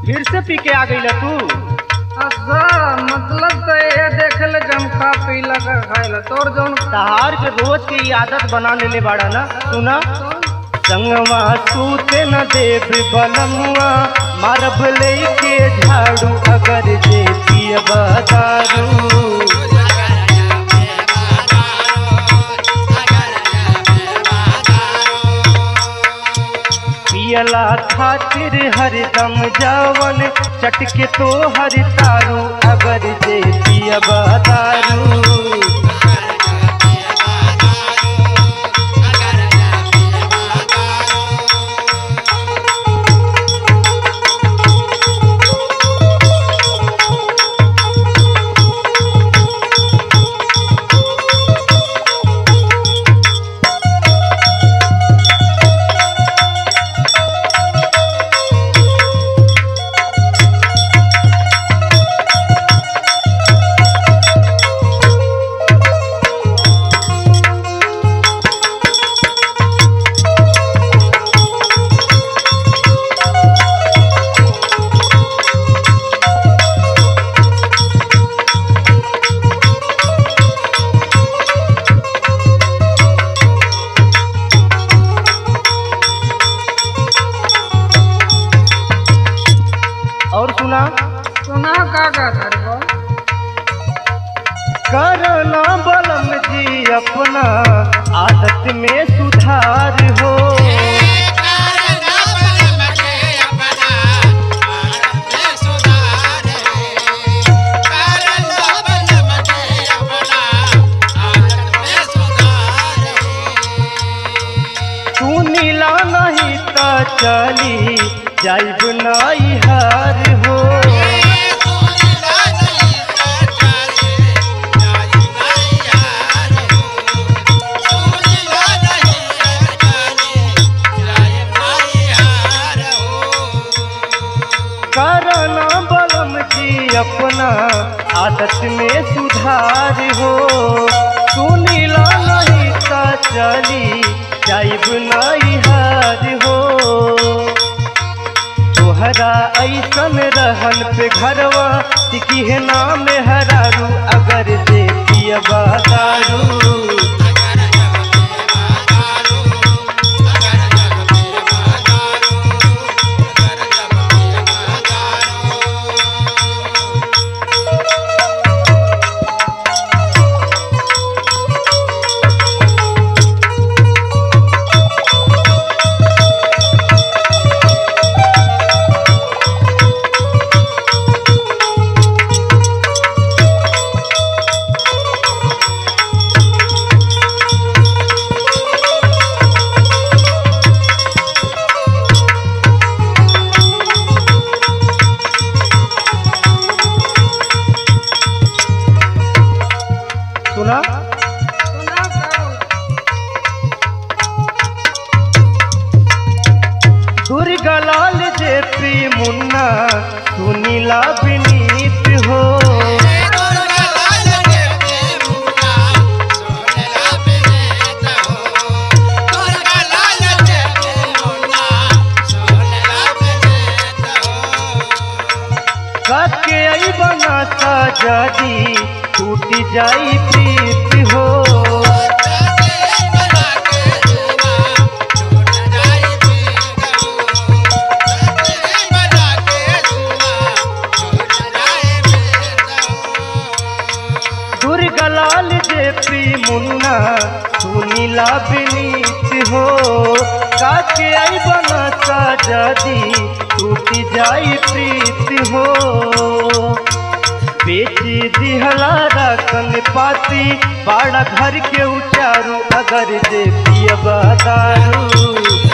फिर से पी के आ गई तू? अच्छा मतलब तो ये देख ले जम खा पी लगा खाए तोर जौन तहार के रोज के आदत बना लेले बाड़ा ना। सुना, संगवा सूते न देव बलमुआ मारब लेके झाड़ू अगर जे पियब दारू। पियला खातिर हरदम जावन चटके तो हर तारू अगर जे पियब दारू। और सुना सुना का करबो करना बलम जी अपना आदत में सुधार हो। तू नीला नहीं तो चली जाइब नाई हार हो। करना बलम जी अपना आदत में सुधार हो। तू नीला नहीं तो चली जाइब नाई हार हो। तोहरा ऐसन रहन पे घरवा टिकी है नाम हरारू अगर जे पियब दारू। सुना, सुना का दुर्गलाल जे पी मुन्ना सुनीला विनीत हो। के आई बना सा जदी टूट जाई प्रीत हो। दुर्गलाल जे पी मुन्ना सुनीला विनीत हो। काके आई बना सा जदी टूट जाई प्रीत हो। बेची दिहला रकन पाती बाड़ा घर के उचारू अगर जे पियब दारू।